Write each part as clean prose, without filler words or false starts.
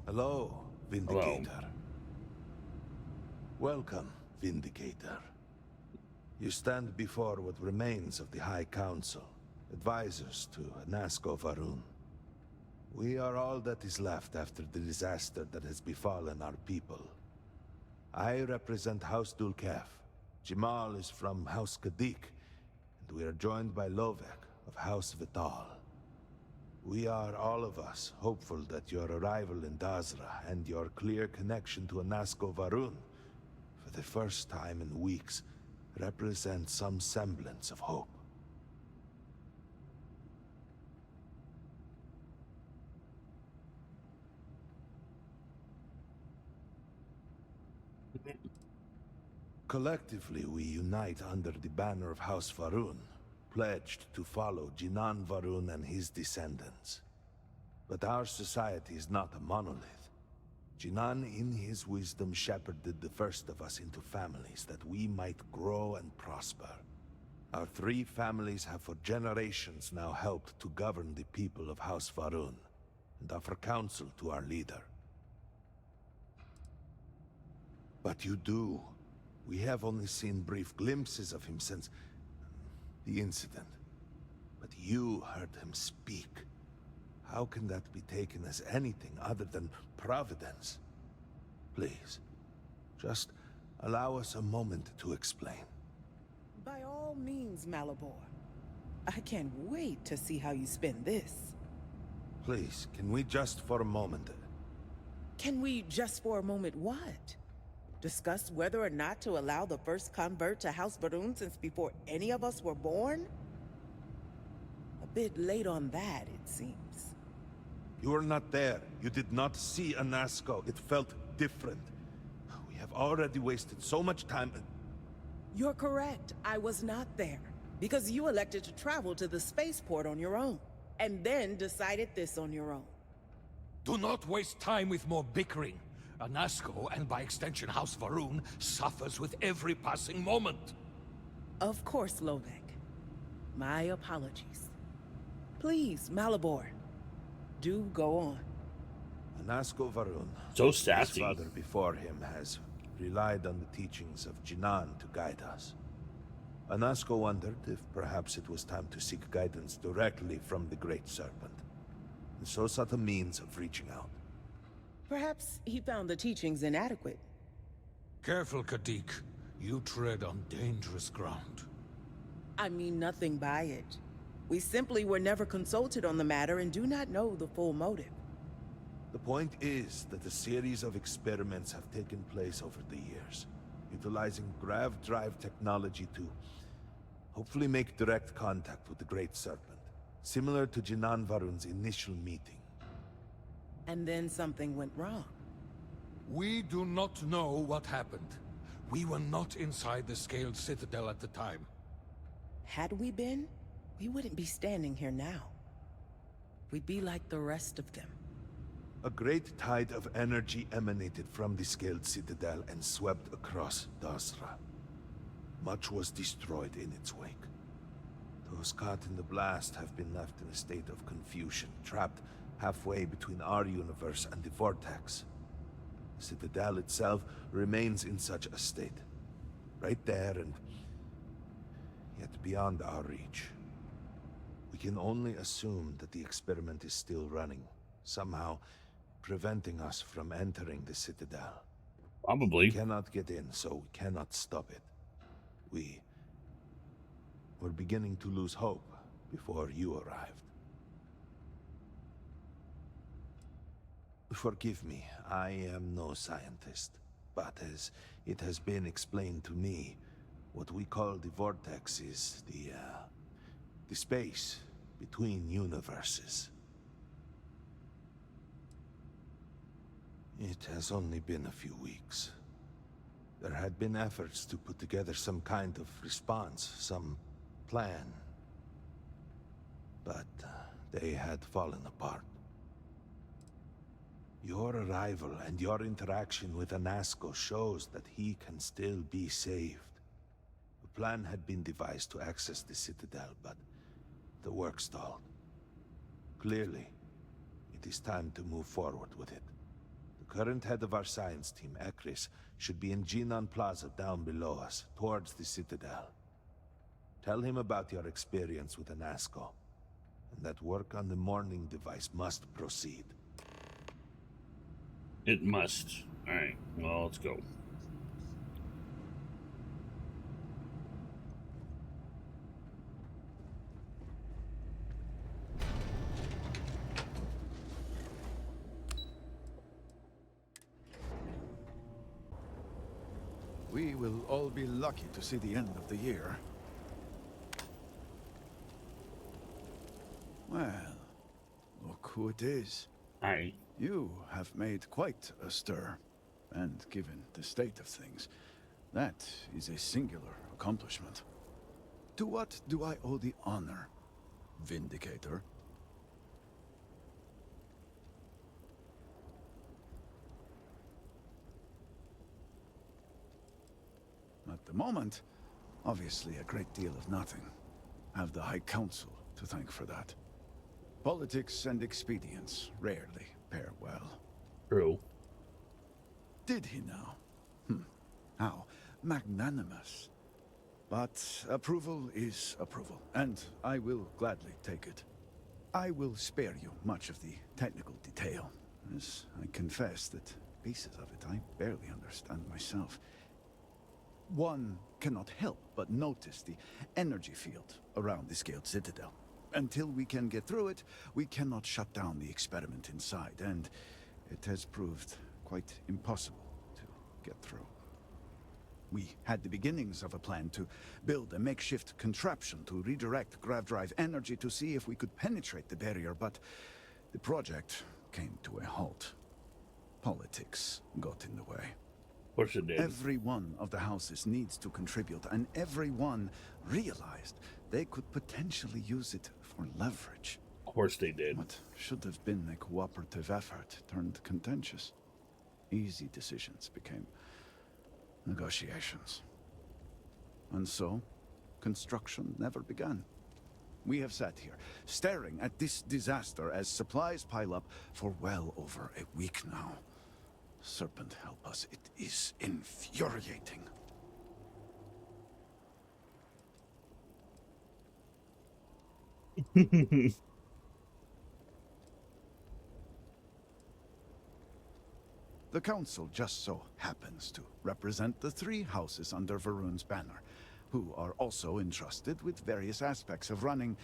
Hello, Hello. Vindicator. Welcome, Vindicator. You stand before what remains of the High Council, advisors to Anasko Varun. We are all that is left after the disaster that has befallen our people. I represent House Dulkef. Jamal is from House Kadik, and we are joined by Lovek of House Vital. We are, all of us, hopeful that your arrival in Dazra and your clear connection to Anasko Varun, for the first time in weeks, represent some semblance of hope. Collectively, we unite under the banner of House Varun, pledged to follow Jinan Varun and his descendants. But our society is not a monolith. Jinan, in his wisdom, shepherded the first of us into families that we might grow and prosper. Our three families have for generations now helped to govern the people of House Varun, and offer counsel to our leader. But you do. We have only seen brief glimpses of him since the incident. But you heard him speak. How can that be taken as anything other than providence? Please, just allow us a moment to explain. By all means, Malabor. I can't wait to see how you spend this. Please, can we just for a moment... Can we just for a moment what? Discuss whether or not to allow the first convert to House Varun since before any of us were born? A bit late on that, it seems. You were not there. You did not see Anasko. It felt different. We have already wasted so much time... You're correct. I was not there. Because you elected to travel to the spaceport on your own. And then decided this on your own. Do not waste time with more bickering. Anasko, and by extension House Varun, suffers with every passing moment. Of course, Lovek. My apologies. Please, Malabor. Do go on. Anasko Varun, So his sassy. father before him, has relied on the teachings of Jinan to guide us. Anasko wondered if perhaps it was time to seek guidance directly from the Great Serpent, and so sought a means of reaching out. Perhaps he found the teachings inadequate. Careful, Kadik. You tread on dangerous ground. I mean nothing by it. We simply were never consulted on the matter and do not know the full motive. The point is that a series of experiments have taken place over the years, utilizing grav drive technology to hopefully make direct contact with the Great Serpent, similar to Jinan Varun's initial meeting. And then something went wrong. We do not know what happened. We were not inside the Scaled Citadel at the time. Had we been, we wouldn't be standing here now. We'd be like the rest of them. A great tide of energy emanated from the Scaled Citadel and swept across Dazra. Much was destroyed in its wake. Those caught in the blast have been left in a state of confusion, trapped halfway between our universe and the Vortex. The Citadel itself remains in such a state. Right there and yet beyond our reach. We can only assume that the experiment is still running, somehow preventing us from entering the Citadel. Probably. We cannot get in, so we cannot stop it. We're beginning to lose hope before you arrived. Forgive me, I am no scientist, but as it has been explained to me, what we call the Vortex is the space between universes. It has only been a few weeks. There had been efforts to put together some kind of response, some plan. But they had fallen apart. Your arrival and your interaction with Anasko shows that he can still be saved. A plan had been devised to access the Citadel, but the work stalled. Clearly, it is time to move forward with it. Current head of our science team, Ekris, should be in Jinan Plaza down below us, towards the Citadel. Tell him about your experience with Anasco, and that work on the morning device must proceed. It must. Alright, well, let's go. We will all be lucky to see the end of the year. Well, look who it is. Aye. You have made quite a stir, and given the state of things, that is a singular accomplishment. To what do I owe the honor, Vindicator? At the moment, obviously a great deal of nothing. Have the High Council to thank for that. Politics and expedience rarely pair well. True. Did he now? How magnanimous. But approval is approval, and I will gladly take it. I will spare you much of the technical detail, as I confess that pieces of it I barely understand myself. One cannot help but notice the energy field around the Scaled Citadel. Until we can get through it, we cannot shut down the experiment inside, and it has proved quite impossible to get through. We had the beginnings of a plan to build a makeshift contraption to redirect grav drive energy to see if we could penetrate the barrier, but the project came to a halt. Politics got in the way. Of course it did. Every one of the houses needs to contribute, and everyone realized they could potentially use it for leverage. Of course they did. What should have been a cooperative effort turned contentious. Easy decisions became negotiations. And so, construction never began. We have sat here, staring at this disaster as supplies pile up for well over a week now. Serpent help us, it is infuriating. The Council just so happens to represent the three houses under Varun's banner, who are also entrusted with various aspects of running,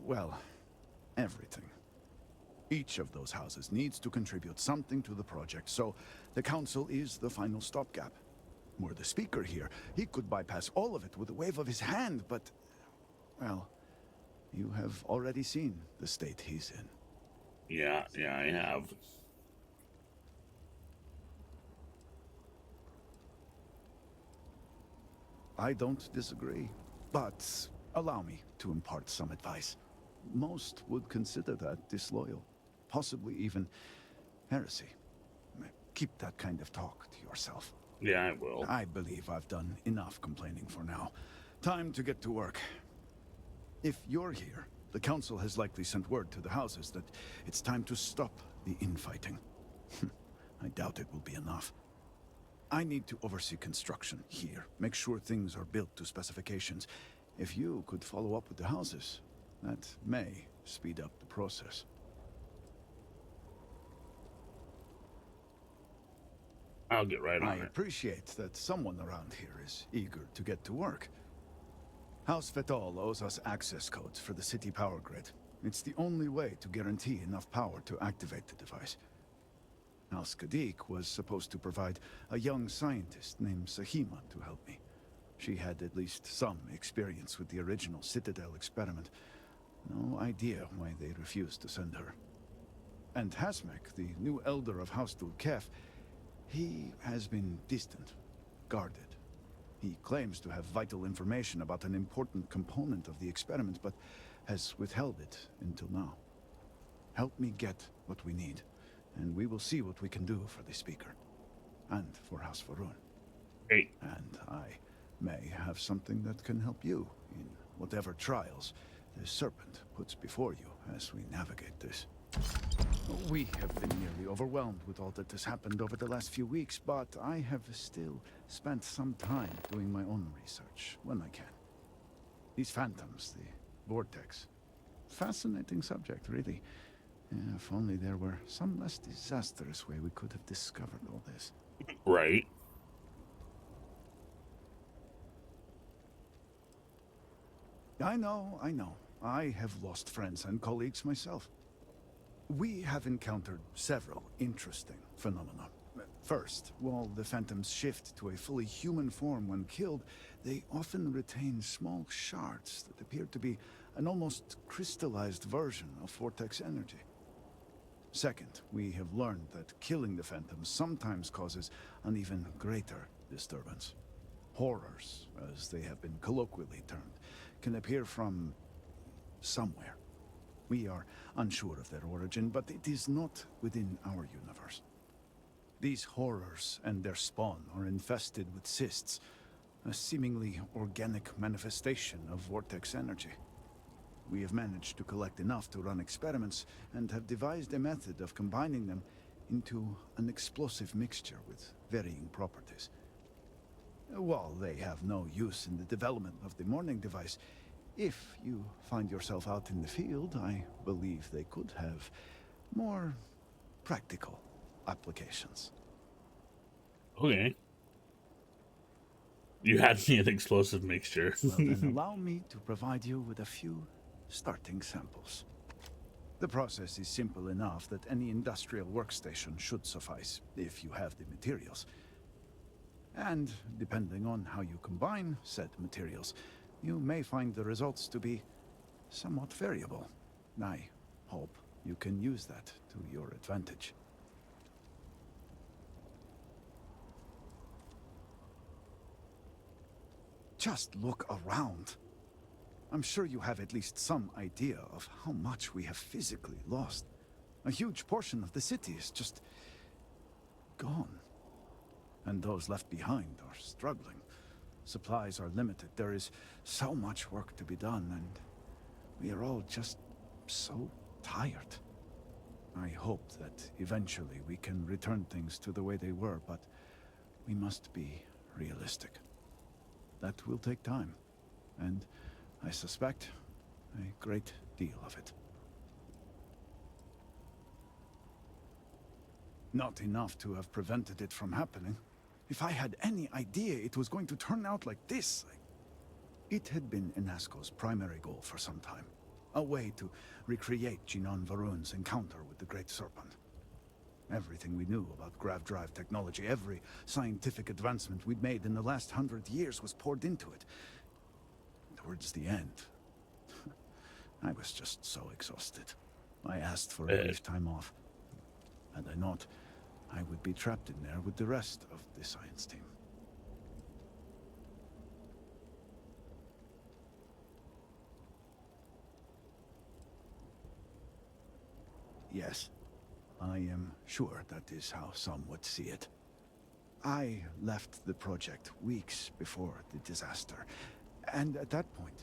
well, everything. Each of those houses needs to contribute something to the project, so the Council is the final stopgap. Were the Speaker here, he could bypass all of it with a wave of his hand, but, well, you have already seen the state he's in. Yeah, I have. I don't disagree, but allow me to impart some advice. Most would consider that disloyal, possibly even heresy. Keep that kind of talk to yourself. Yeah, I will. I believe I've done enough complaining for now. Time to get to work. If you're here, the Council has likely sent word to the houses that it's time to stop the infighting. I doubt it will be enough. I need to oversee construction here, make sure things are built to specifications. If you could follow up with the houses, that may speed up the process. I'll get right on I it. appreciate that someone around here is eager to get to work. House Fetal owes us access codes for the city power grid. It's the only way to guarantee enough power to activate the device. House Kadik was supposed to provide a young scientist named Sahima to help me. She had at least some experience with the original Citadel experiment. No idea why they refused to send her. And Hasmek, the new elder of House Dulkef, he has been distant, guarded. He claims to have vital information about an important component of the experiment, but has withheld it until now. Help me get what we need, and we will see what we can do for the Speaker. And for House Varun. Hey. And I may have something that can help you in whatever trials the Serpent puts before you as we navigate this. We have been nearly overwhelmed with all that has happened over the last few weeks, but I have still spent some time doing my own research when I can. These phantoms, the vortex. Fascinating subject, really. If only there were some less disastrous way we could have discovered all this. Right. I know. I have lost friends and colleagues myself. We have encountered several interesting phenomena. First, while the phantoms shift to a fully human form when killed, they often retain small shards that appear to be an almost crystallized version of vortex energy. Second, we have learned that killing the phantoms sometimes causes an even greater disturbance. Horrors, as they have been colloquially termed, can appear from somewhere. We are unsure of their origin, but it is not within our universe. These horrors and their spawn are infested with cysts, a seemingly organic manifestation of vortex energy. We have managed to collect enough to run experiments and have devised a method of combining them into an explosive mixture with varying properties. While they have no use in the development of the morning device, if you find yourself out in the field, I believe they could have more practical applications. Okay. You had me an explosive mixture. Well, then allow me to provide you with a few starting samples. The process is simple enough that any industrial workstation should suffice, if you have the materials. And depending on how you combine said materials, you may find the results to be somewhat variable. I hope you can use that to your advantage. Just look around. I'm sure you have at least some idea of how much we have physically lost. A huge portion of the city is just gone. And those left behind are struggling. Supplies are limited. There is so much work to be done, and we are all just so tired. I hope that eventually we can return things to the way they were, but we must be realistic. That will take time, and I suspect a great deal of it. Not enough to have prevented it from happening. If I had any idea it was going to turn out like this, it had been Inasco's primary goal for some time. A way to recreate Jinan Varun's encounter with the Great Serpent. Everything we knew about grav drive technology, every scientific advancement we'd made in the last 100 years was poured into it. Towards the end, I was just so exhausted. I asked for a brief time off. Had I not, I would be trapped in there with the rest of the science team. Yes, I am sure that is how some would see it. I left the project weeks before the disaster, and at that point,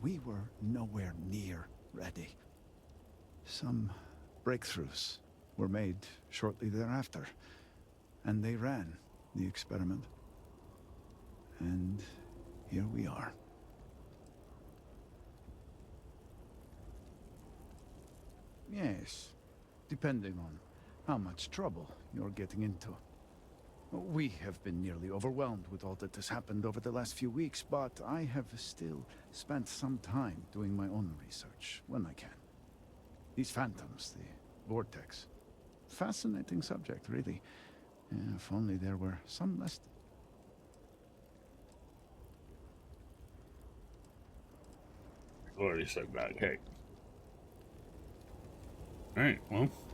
we were nowhere near ready. Some breakthroughs were made shortly thereafter, and they ran the experiment. And here we are. Yes, depending on how much trouble you're getting into. We have been nearly overwhelmed with all that has happened over the last few weeks, but I have still spent some time doing my own research when I can. These phantoms, the vortex. Fascinating subject, really. If only there were some less... Already said that. Okay. Alright, well,